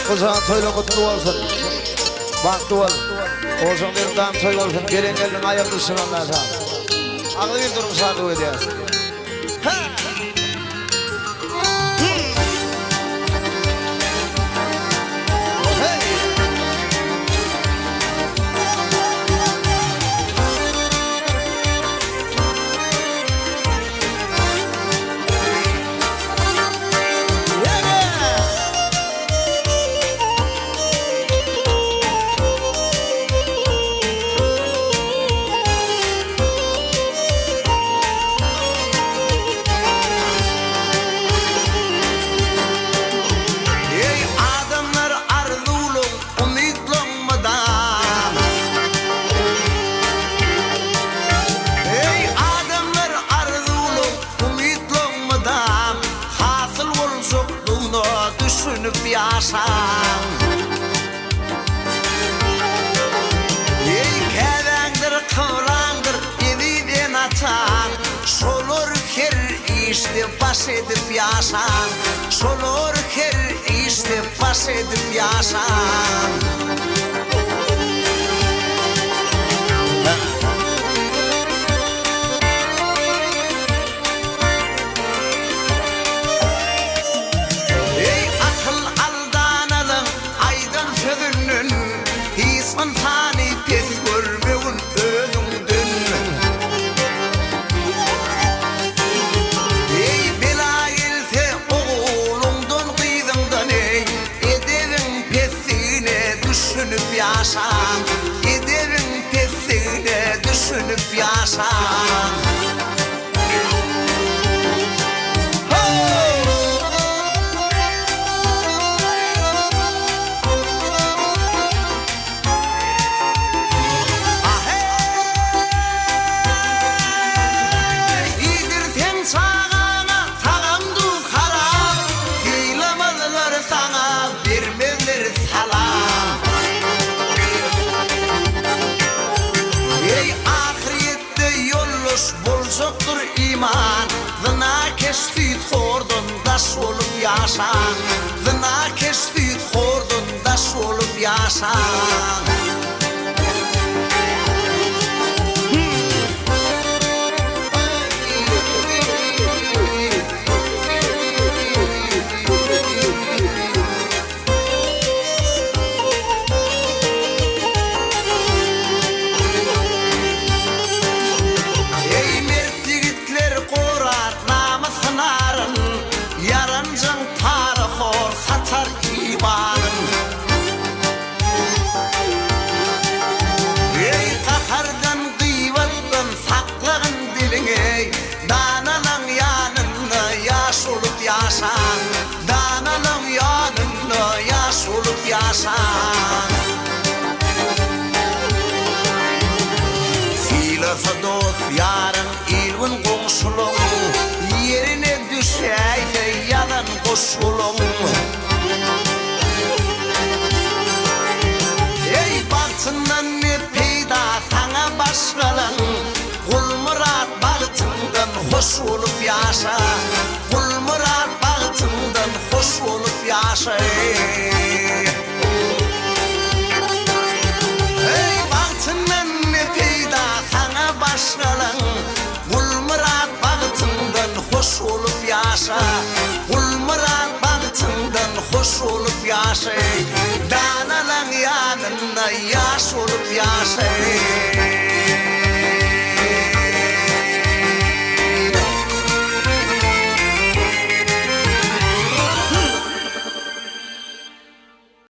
Kuzağın toyla kutlu olsun. Baktı ol. Olsun benim dağım toy olsun. Gelen elin ayaklı sıranlar sağ. Aklı bir durum sağlığı ediyorsun. Yaşam ey kevendir kıvrandır eviden atan şolur her işte baş edip yaşam şolur her işte baş edip yaşam Spontane pes görmeğin özündün Ey bela gelse oğlundan kıyzından ey Edevin pesine düşünüp yaşam Edevin pesine düşünüp yaşam iman Dına keşfit hordun daş olup yaşan Dına keşfit hordun daş olup yaşan Dananın yanında yaş olup yaşan Filosu dost yarın ilvin komşulun Yerine düşeyse yalan koşulun Ey baktından ne peyda sana başkalan Kul murat baktından hoş olup yaşa Kul murat baktından hoş olup yaşa Ey baktından ne peyda sana başkalan Kul murat baktından hoş olup yaşa Kul murat baktından hoş olup yaşa Danalan yanında yaş olup yaşa